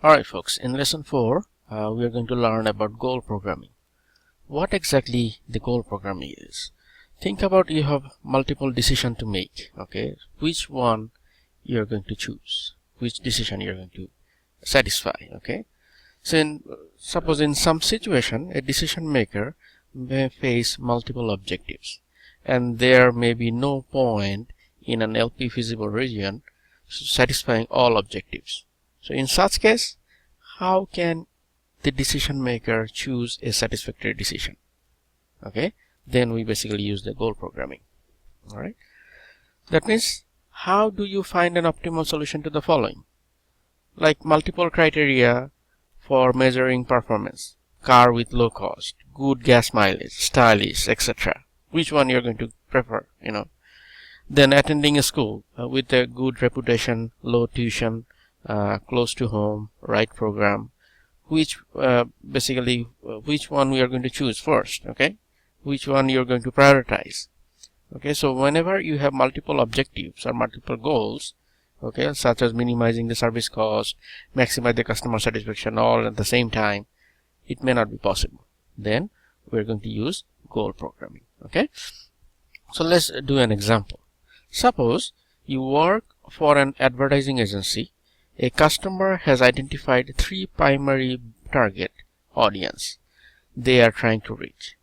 Alright folks, in lesson 4 we are going to learn about goal programming. What exactly the goal programming is? Think about you have multiple decisions to make. Okay, which one you are going to choose, which decision you are going to satisfy. Okay, so suppose in some situation a decision maker may face multiple objectives and there may be no point in an LP feasible region satisfying all objectives. So in such case, how can the decision maker choose a satisfactory decision? Okay, then we basically use the goal programming. All right, that means how do you find an optimal solution to the following? Like multiple criteria for measuring performance: car with low cost, good gas mileage, stylish, etc. Which one you're going to prefer? Then attending a school with a good reputation, low tuition, close to home, right program. Which which one we are going to choose first? Okay, which one you're going to prioritize? Okay, so whenever you have multiple objectives or multiple goals, okay, such as minimizing the service cost, maximize the customer satisfaction all at the same time, it may not be possible. Then we're going to use goal programming. Okay, so let's do an example. Suppose you work for an advertising agency. A customer has identified 3 primary target audience they are trying to reach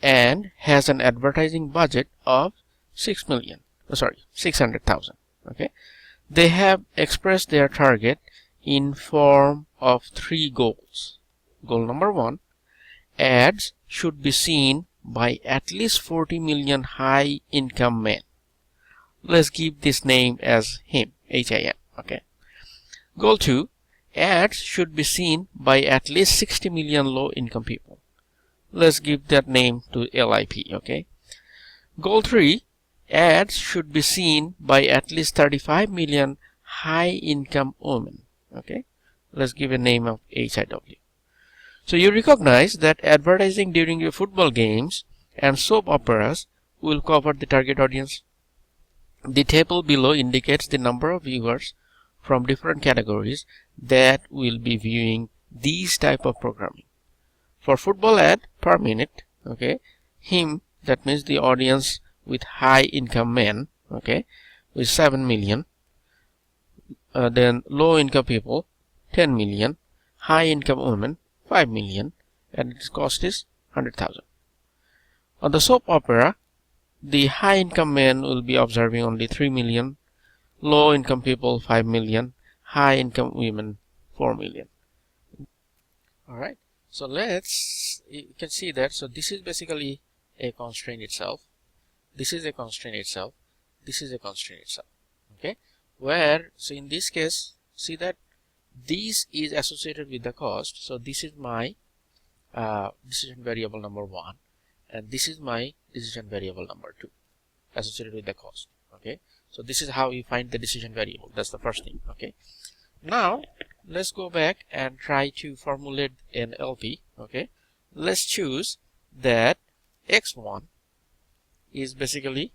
and has an advertising budget of 600,000. Okay, they have expressed their target in form of 3 goals. Goal number 1: ads should be seen by at least 40 million high income men. Let's give this name as HIM, H-I-M. Okay. Goal 2: ads should be seen by at least 60 million low income people. Let's give that name to LIP. Okay. Goal 3: ads should be seen by at least 35 million high income women. Okay. Let's give a name of HIW. So you recognize that advertising during your football games and soap operas will cover the target audience. The table below indicates the number of viewers from different categories that will be viewing these type of programming. For football ad per minute, okay, HIM, that means the audience with high income men, okay, with 7 million. Then low income people 10 million, high income women 5 million, and its cost is 100,000. On the soap opera, the high income men will be observing only 3 million, low income people 5 million, high income women 4 million. Alright, so you can see that. So this is basically a constraint itself. This is a constraint itself. This is a constraint itself. Okay, so in this case, see that this is associated with the cost. So this is my decision variable number 1, and this is my decision variable number 2 associated with the cost. Okay, so this is how you find the decision variable. That's the first thing. Okay, now let's go back and try to formulate an LP. Okay, let's choose that x1 is basically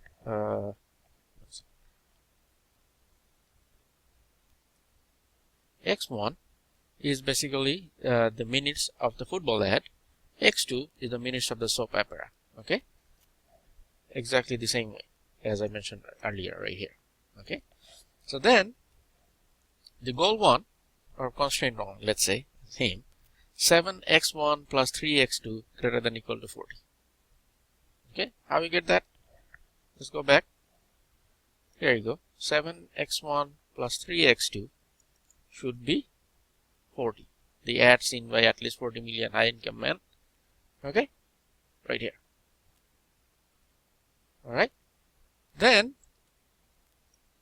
x1 is basically the minutes of the football ad. X2 is the minutes of the soap opera. Okay, exactly the same way as I mentioned earlier right here. Okay, so then the goal 1 or constraint 1, let's say same, 7x1 plus 3x2 greater than equal to 40. Okay, how we get that? Let's go back. Here you go. 7x1 plus 3x2 should be 40. The ad seen by at least 40 million high income men. Okay, right here. Alright, then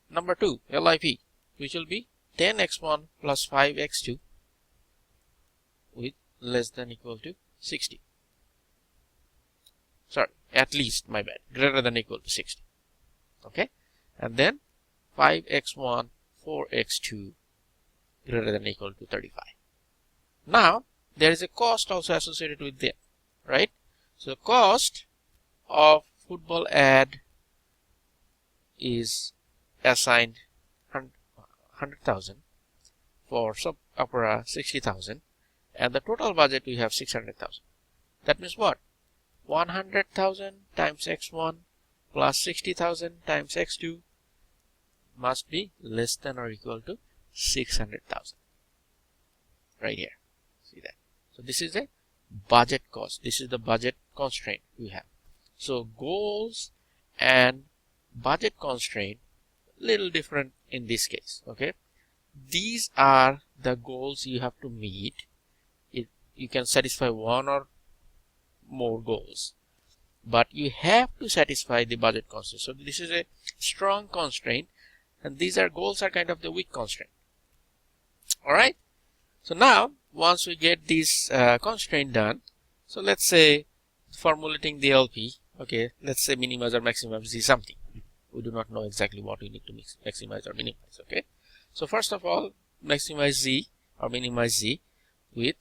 number 2, LIP, which will be 10x1 plus 5x2 with less than equal to 60. Sorry, at least, my bad, greater than equal to 60. Okay, and then 5x1, 4x2 greater than equal to 35. Now there is a cost also associated with them, right? So the cost of football ad is assigned 100,000 for soap opera 60,000 and the total budget we have 600,000. That means what? 100,000 times x1 plus 60,000 times x2 must be less than or equal to 600,000 right here. See that? So this is a budget cost. This is the budget constraint we have. So goals and budget constraint little different in this case. Okay, these are the goals you have to meet. You can satisfy one or more goals, but you have to satisfy the budget constraint. So this is a strong constraint, and these are goals are kind of the weak constraint. All right. So now once we get this constraint done, so let's say formulating the LP. Okay, let's say minimize or maximize Z something. We do not know exactly what we need to maximize or minimize. Okay, so first of all, maximize Z or minimize Z with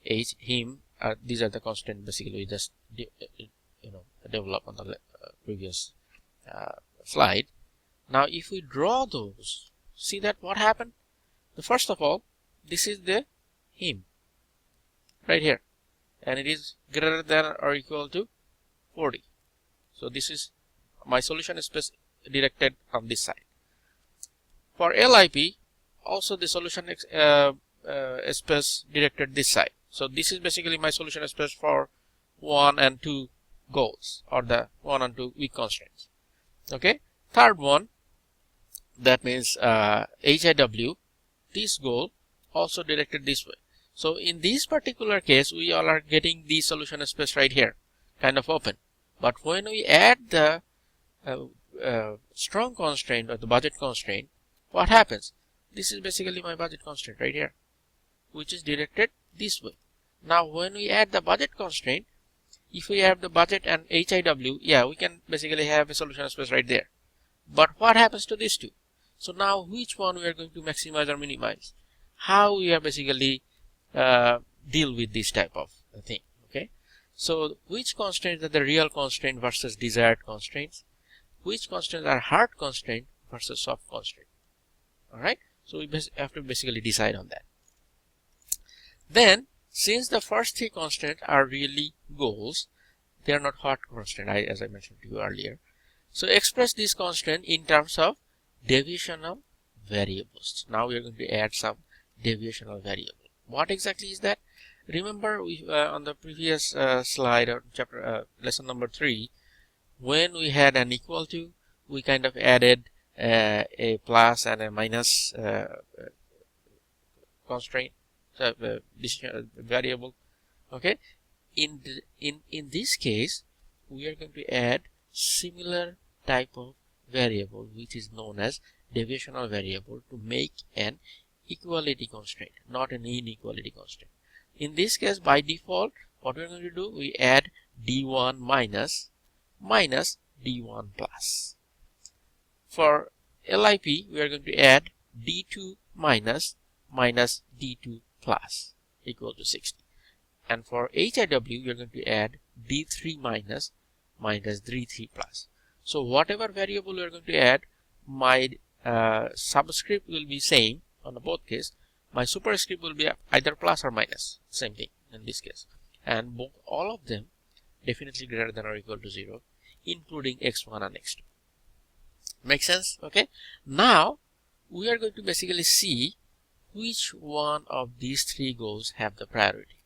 H, him. These are the constraints basically we just develop on the previous slide. Now if we draw those, see that what happened? The first of all, this is the him right here, and it is greater than or equal to 40. So this is my solution space directed on this side. For LIP, also the solution space directed this side. So this is basically my solution space for 1 and 2 goals, or the 1 and 2 weak constraints. Okay, third one, that means HIW, this goal also directed this way. So in this particular case, we all are getting the solution space right here, kind of open. But when we add the strong constraint or the budget constraint, what happens? This is basically my budget constraint right here, which is directed this way. Now when we add the budget constraint, if we have the budget and HIW, yeah, we can basically have a solution space right there. But what happens to these two? So now which one we are going to maximize or minimize? How we are basically deal with this type of thing. Okay, so which constraints are the real constraint versus desired constraints? Which constraints are hard constraint versus soft constraint? All right, so we have to basically decide on that. Then, since the first three constraints are really goals, they are not hard constraint, as I mentioned to you earlier. So express this constraint in terms of deviational variables. Now we are going to add some deviational variable. What exactly is that? Remember, we on the previous slide or chapter lesson number 3, when we had an equal to, we kind of added a plus and a minus constraint, variable. Okay, in this case, we are going to add similar type of variable, which is known as deviational variable, to make an equality constraint, not an inequality constraint. In this case, by default, what we're going to do, we add d1 minus d1 plus. For LIP, we are going to add d2 minus d2 plus equal to 60. And for HIW, we are going to add d3 minus d3 plus. So whatever variable we are going to add, my subscript will be same on both case. My superscript will be either plus or minus, same thing in this case. And all of them definitely greater than or equal to 0, including x1 and x2. Make sense? Okay. Now we are going to basically see which one of these three goals have the priority.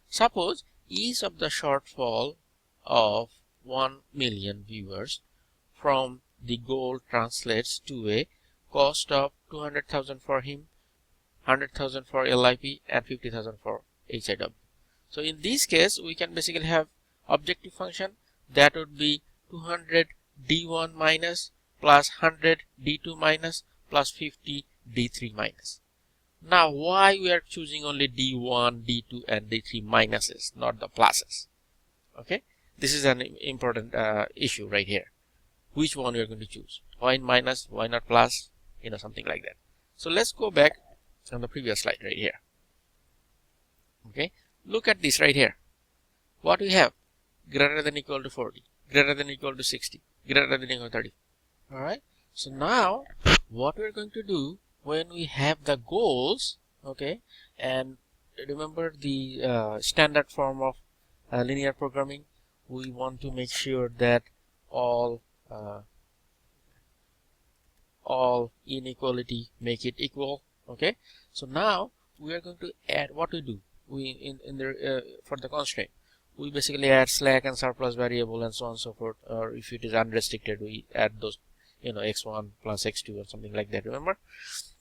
Suppose each of the shortfall of 1 million viewers from the goal translates to a cost of 200,000 for him, 100,000 for LIP, and 50,000 for HIW. So in this case, we can basically have objective function that would be 200 d1 minus plus 100 d2 minus plus 50 d3 minus. Now why we are choosing only d1, d2 and d3 minuses, not the pluses? Okay, this is an important issue right here. Which one we are going to choose? Why minus, why not plus? Something like that. So let's go back on the previous slide right here. Okay, look at this right here. What we have? Greater than equal to 40, greater than equal to 60, greater than equal to 30. All right. So now what we're going to do when we have the goals, Okay, and remember the standard form of linear programming. We want to make sure that all uh, all inequality make it equal. Okay, so now we are going to add what we do. We in the for the constraint, we basically add slack and surplus variable and so on and so forth. Or if it is unrestricted, we add those, x1 plus x2 or something like that. Remember.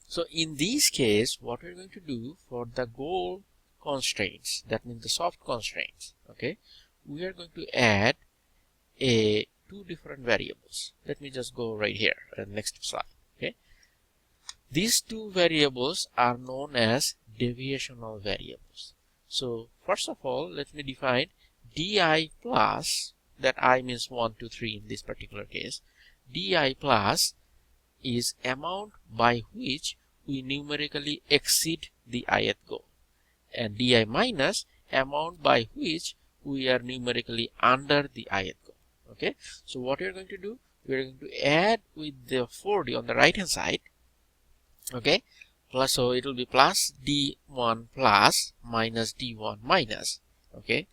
So in this case, what we're going to do for the goal constraints, that means the soft constraints, okay, we are going to add two different variables. Let me just go right here, next slide. Okay, these two variables are known as deviational variables. So first of all, let me define di plus, that I means 1, 2, 3 in this particular case. Di plus is amount by which we numerically exceed the ith goal, and di minus amount by which we are numerically under the ith goal. Okay, so what we are going to do, we are going to add with the 4d on the right hand side. Okay, plus, so it will be plus d1 plus minus d1 minus. Okay,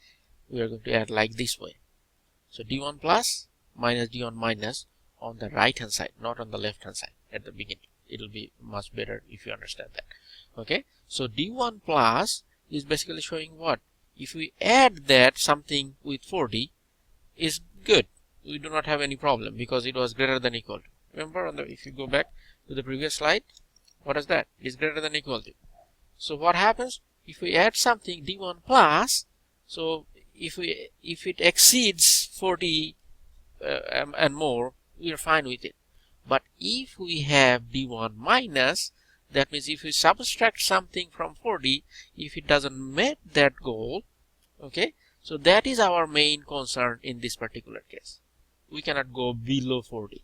we are going to add like this way. So d1 plus minus d1 minus on the right hand side, not on the left hand side at the beginning. It will be much better if you understand that. Okay, so d1 plus is basically showing what? If we add that something with 4d is good. We do not have any problem because it was greater than equal to. Remember, if you go back to the previous slide, what is that? It is greater than equal to. So what happens if we add something d1 plus? So if it exceeds 40 and more, we are fine with it. But if we have d1 minus, that means if we subtract something from 40, if it doesn't meet that goal, okay, so that is our main concern in this particular case. We cannot go below 40.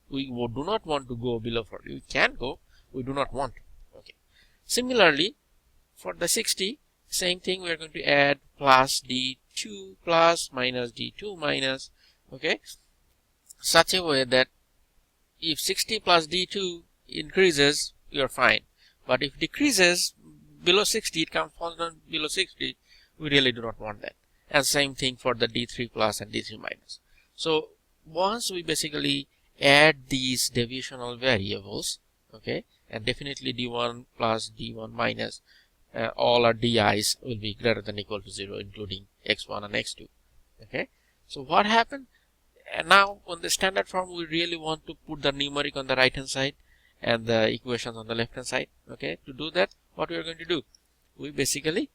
We do not want to go below 40. We can go, we do not want to. Okay. Similarly, for the 60, same thing, we are going to add plus d2 plus minus d2 minus, okay, such a way that if 60 plus d2 increases, you are fine. But if decreases below 60, it falls down below 60, we really do not want that. And same thing for the d3 plus and d3 minus. So once we basically add these deviational variables, okay, and definitely d1 plus d1 minus, all our di's will be greater than or equal to 0, including x1 and x2. Okay, so what happened? And now on the standard form, we really want to put the numeric on the right hand side and the equations on the left hand side. Okay, to do that, what we are going to do, we basically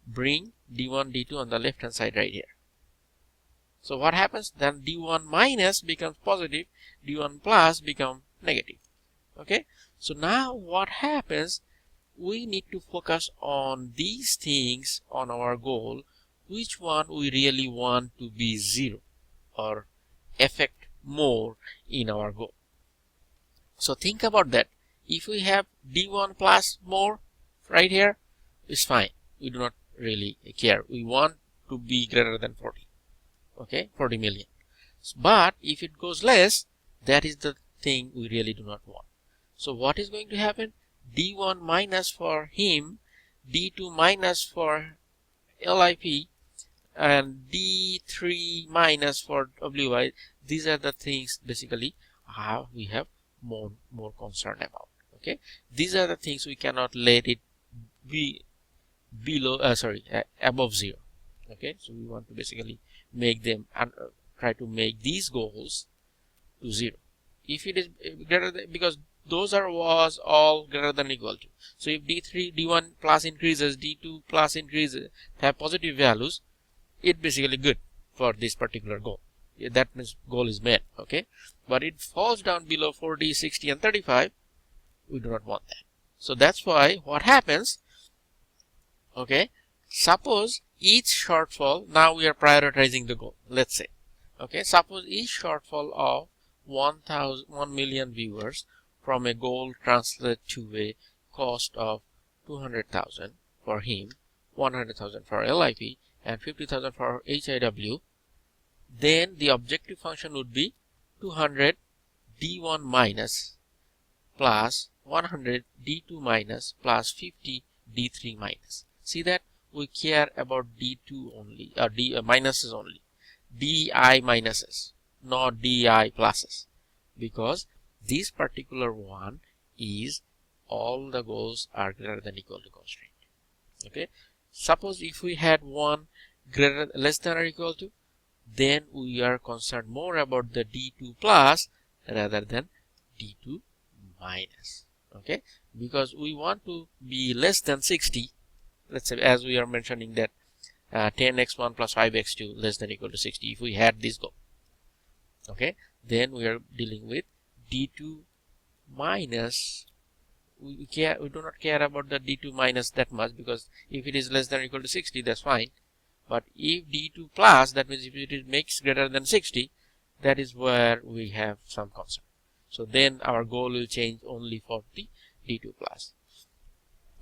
bring d1 d2 on the left hand side right here. So what happens then? d1 minus becomes positive, d1 plus becomes negative. Okay, so now what happens, we need to focus on these things on our goal, which one we really want to be 0 or affect more in our goal. So think about that. If we have d1 plus more right here, it's fine. We do not really care. We want to be greater than 40. Okay, 40 million. But if it goes less, that is the thing we really do not want. So what is going to happen? d1 minus for him, d2 minus for LIP, and d3 minus for WI. These are the things basically we have more concern about. Okay, these are the things we cannot let it be below above 0. Okay, so we want to basically make them and try to make these goals to 0. If it is greater than, because those was all greater than or equal to. So if d1 plus increases, d2 plus increases, have positive values, it's basically good for this particular goal. That means goal is met. Okay, but it falls down below 40, 60 and 35, we do not want that. So that's why what happens, okay, suppose each shortfall, now we are prioritizing the goal, let's say, okay, suppose each shortfall of 1 million viewers from a goal translates to a cost of 200,000 for him, 100,000 for LIP, and 50,000 for HIW, then the objective function would be 200 d1 minus plus 100 d2 minus plus 50 D3 minus. See that we care about D2 only, or D minuses only, DI minuses, not DI pluses, because this particular one is all the goals are greater than equal to constraint. Okay, suppose if we had one less than or equal to, then we are concerned more about the D2 plus rather than D2 minus. Okay, because we want to be less than 60. Let's say, as we are mentioning that 10x1 plus 5x2 less than or equal to 60. If we had this goal, okay, then we are dealing with D2 minus. We do not care about the D2 minus that much, because if it is less than or equal to 60, that's fine. But if D2 plus, that means if it makes greater than 60, that is where we have some concern. So then our goal will change only for the D2 plus.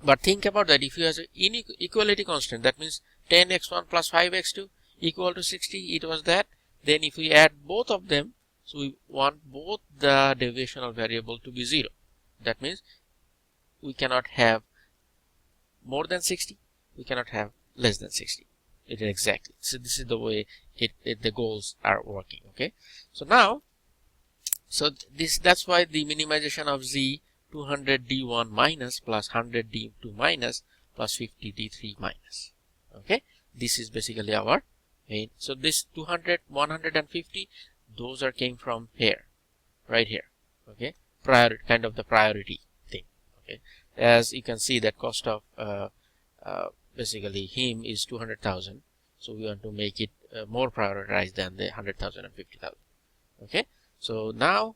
But think about that. If you have an inequality constant, that means 10x1 plus 5x2 equal to 60, it was that. Then if we add both of them, so we want both the deviational variable to be 0. That means we cannot have more than 60, we cannot have less than 60. It is exactly. So this is the way the goals are working. Okay. So now, that's why the minimization of Z 200 D1 minus plus 100 D2 minus plus 50 D3 minus. Okay. This is basically our main. So this 200, 150, those are came from here, right here. Okay. Priority, kind of the priority thing. Okay. As you can see, that cost of basically him is 200,000. So we want to make it more prioritized than the 100,000 and 50,000. Okay. So now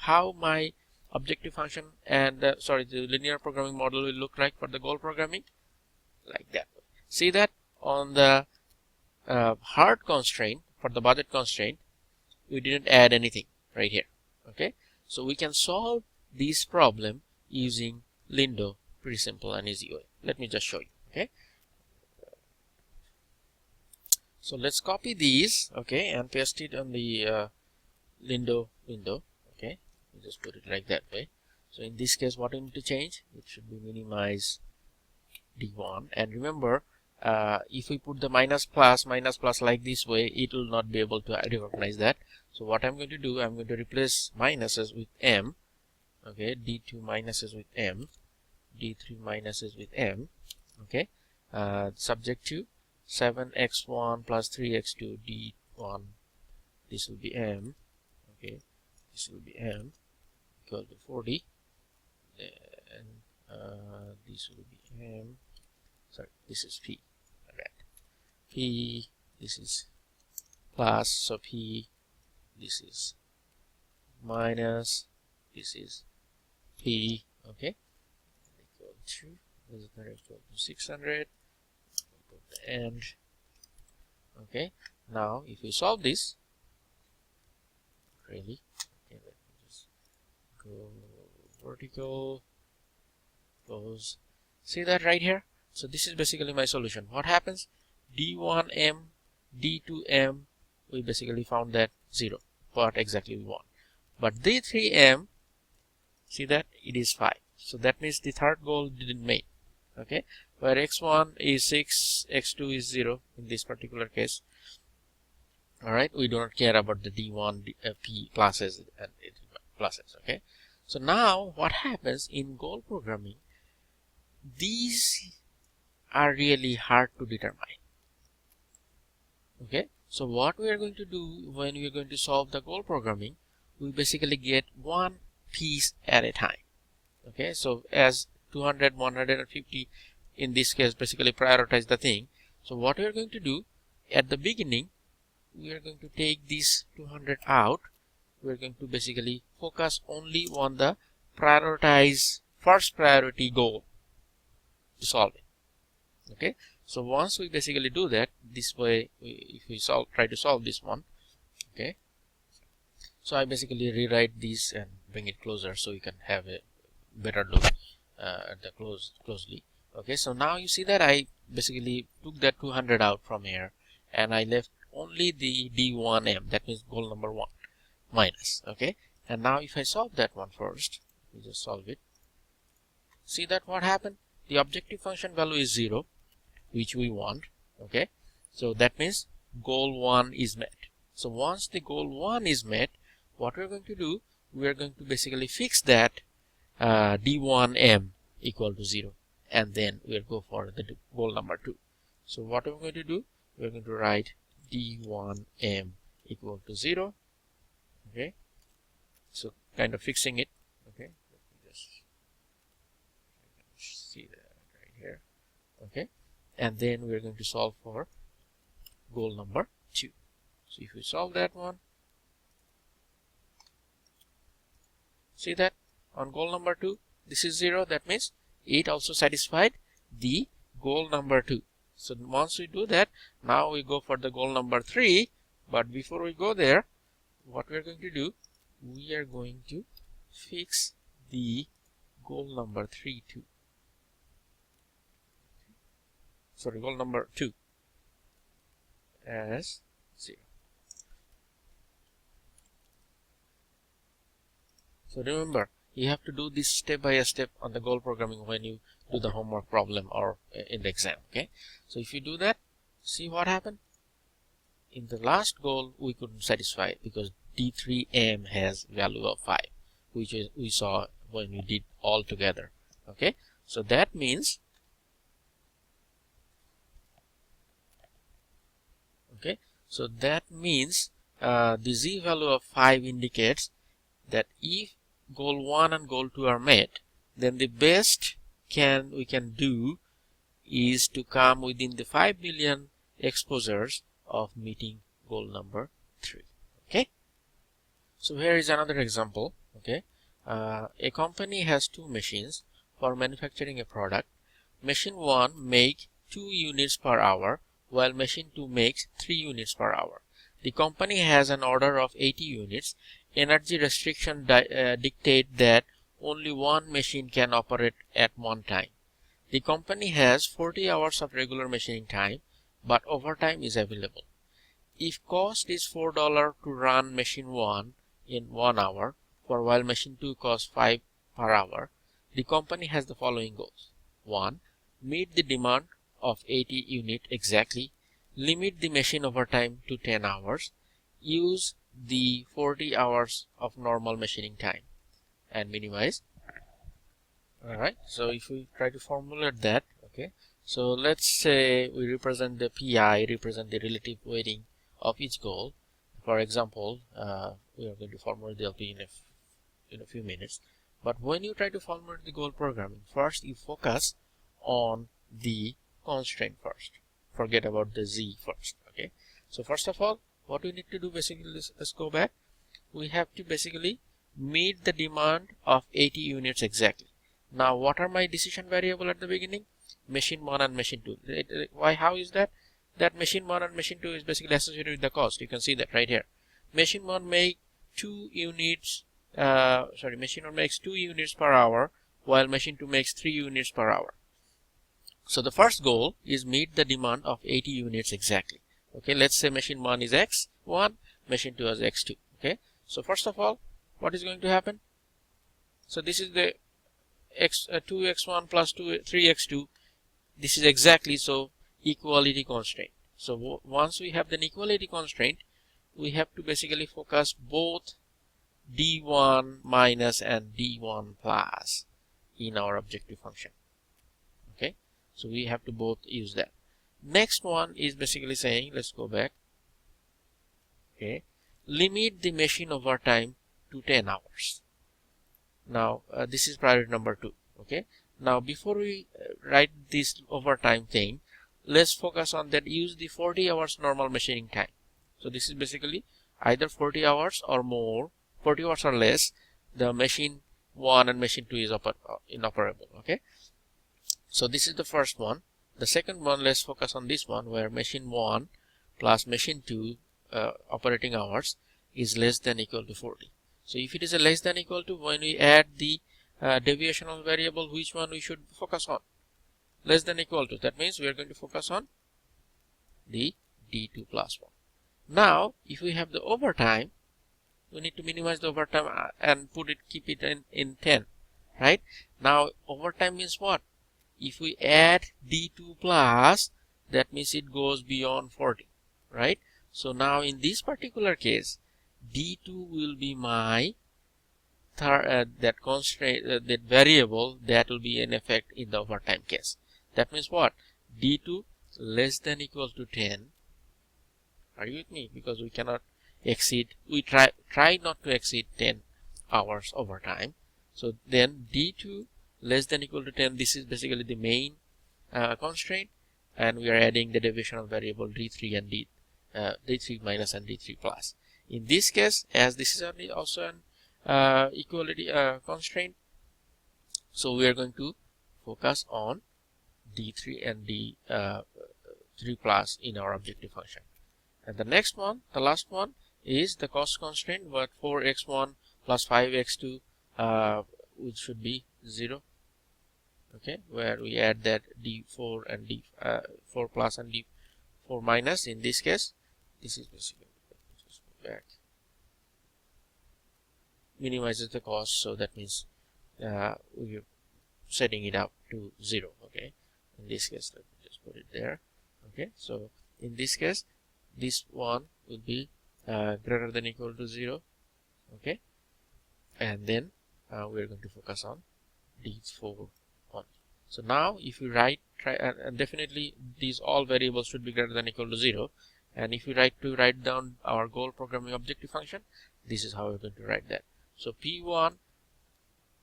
how my objective function and the linear programming model will look like for the goal programming, like that. See that on the hard constraint, for the budget constraint, we didn't add anything right here. Okay. So we can solve this problem using Lindo, pretty simple and easy way. Let me just show you. Okay. So let's copy these, okay, and paste it on the Lindo window. Okay, we just put it like that way. So in this case, what we need to change? It should be minimize D1. And remember, if we put the minus plus like this way, it will not be able to recognize that. So what I'm going to do, I'm going to replace minuses with M. Okay, D2 minuses with M, D3 minuses with M. Okay, subject to 7x1 plus 3x2 D1. This will be M. Okay, this will be M equal to 40. Then this will be M. Sorry, this is P. Alright, P. This is plus, so P. This is minus. This is P. Okay, equal to, this is equal to 600. Put the end. Okay, now if we solve this, really, okay, let me just go vertical, close. See that right here? So this is basically my solution. What happens? D1M, D2M, we basically found that 0, what exactly we want. But D3M, see that it is 5. So that means the third goal didn't make. Okay, where x1 is 6, x2 is 0 in this particular case. Alright, we do not care about the D1 P pluses and pluses. Okay, so now what happens in goal programming? These are really hard to determine. Okay, so what we are going to do when we are going to solve the goal programming, we basically get one piece at a time. Okay, so as 200, 150 in this case basically prioritize the thing. So what we are going to do at the beginning, we are going to take this 200 out. We are going to basically focus only on the prioritize first priority goal to solve it. Okay, so once we basically do that this way, if we try to solve this one, okay, so I basically rewrite this and bring it closer so you can have a better look at the closely. Okay, so now you see that I basically took that 200 out from here and I left only the D1M, that means goal number 1 minus. Okay, and now if I solve that one first, we just solve it. See that what happened? the objective function value is 0, which we want. Okay, so that means goal 1 is met. So once the goal 1 is met, what we're going to do, we're going to basically fix that d1m equal to 0, and then we'll go for the goal number 2. So what we're going to do, we're going to write d1m equal to 0. Okay, so kind of fixing it. Okay, let me just see that right here. Okay, and then we're going to solve for goal number 2. So if we solve that one, see that on goal number 2, this is 0. That means it also satisfied the goal number 2. So once we do that, now we go for the goal number 3. But before we go there, what we are going to do, we are going to fix the goal number 3 too. Sorry, goal number 2 as 0. So remember, you have to do this step by step on the goal programming when you do the homework problem or in the exam. Okay, so if you do that, see what happened. In the last goal, we couldn't satisfy it because d3m has value of 5, which is we saw when we did all together. Okay, so that means the z value of 5 indicates that if goal 1 and goal 2 are met, then the best we can do is to come within the 5 million exposures of meeting goal number 3. Okay, so here is another example. Okay, a company has 2 machines for manufacturing a product. Machine 1 makes 2 units per hour, while machine 2 makes 3 units per hour. The company has an order of 80 units. Energy restriction dictate that only one machine can operate at one time. The company has 40 hours of regular machining time, but overtime is available. If cost is $4 to run machine 1 in 1 hour, for while machine 2 costs 5 per hour, the company has the following goals. 1. Meet the demand of 80 units exactly. Limit the machine overtime to 10 hours. Use the 40 hours of normal machining time and minimize. Alright, so if we try to formulate that, okay, so let's say we represent the PI, represent the relative weighting of each goal. For example, we are going to formulate the LP in a few minutes. But when you try to formulate the goal programming, first you focus on the constraint first. Forget about the Z first. Okay, so first of all, what we need to do basically, let's go back. We have to basically meet the demand of 80 units exactly. Now, what are my decision variable at the beginning? Machine 1 and machine 2. Why? How is that? That machine 1 and machine 2 is basically associated with the cost. You can see that right here. Machine 1 makes 2 units. Machine 1 makes 2 units per hour, while machine 2 makes 3 units per hour. So the first goal is meet the demand of 80 units exactly. Okay, let's say machine 1 is x1, machine 2 is x2. Okay, so first of all, what is going to happen? So this is the 2x1 plus 3x2. This is exactly so equality constraint. So once we have the equality constraint, we have to basically focus both d1 minus and d1 plus in our objective function. Okay, so we have to both use that. Next one is basically saying, let's go back. Okay, limit the machine overtime to 10 hours. Now this is priority number 2. Okay, now before we write this overtime thing, let's focus on that. Use the 40 hours normal machining time. So this is basically either 40 hours or more, 40 hours or less. The machine 1 and machine 2 is inoperable. Okay, so this is the first one. The second one, let's focus on this one, where machine 1 plus machine 2 operating hours is less than equal to 40. So if it is a less than equal to, when we add the deviational variable, which one we should focus on? Less than equal to. That means we are going to focus on the D2 plus 1. Now, if we have the overtime, we need to minimize the overtime and keep it in 10. Right? Now, overtime means what? if we add d2 plus, that means it goes beyond 40, right? So now in this particular case, d2 will be my that constraint, that variable that will be in effect in the overtime case. That means what? d2 less than equal to 10. Are you with me? Because we cannot exceed, we try not to exceed 10 hours overtime. So then d2 less than equal to 10, this is basically the main constraint, and we are adding the deviation of variable d3 and d3 minus and d3 plus. In this case, as this is only also an equality constraint, so we are going to focus on d3 and d3 plus in our objective function. And the next one, the last one, is the cost constraint, but 4x1 plus 5x2, which should be 0. Okay, where we add that d4 and d4 plus and d4 minus. In this case, this is basically, just go back, minimizes the cost, so that means we're setting it up to 0. Okay, in this case, let me just put it there. Okay, so in this case, this one will be greater than equal to 0. Okay, and then we're going to focus on d4 on. So now if you write, and definitely these all variables should be greater than equal to 0, and if you write down our goal programming objective function, this is how we're going to write that. So p1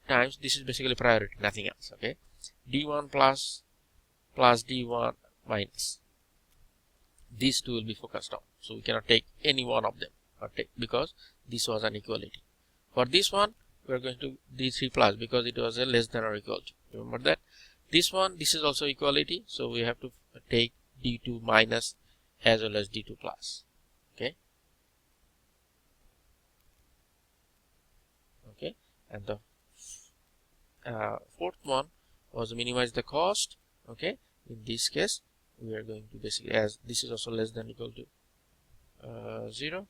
times, this is basically priority, nothing else. Okay, d1 plus d1 minus, these two will be focused on. So we cannot take any one of them, because this was an equality. For this one, we are going to d3 plus, because it was a less than or equal to. Remember that. This one, this is also equality, so we have to take d2 minus as well as d2 plus. Okay. Okay, and the fourth one was minimize the cost. Okay, in this case, we are going to basically, as this is also less than equal to 0,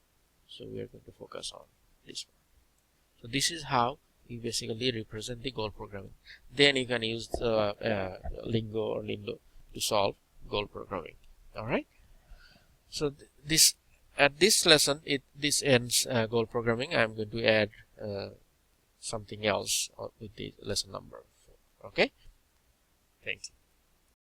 so we are going to focus on this one. So this is how we basically represent the goal programming. Then you can use Lingo or Lindo to solve goal programming. All right. So this, at this lesson, this ends goal programming. I'm going to add something else with the lesson number 4. Okay. Thank you.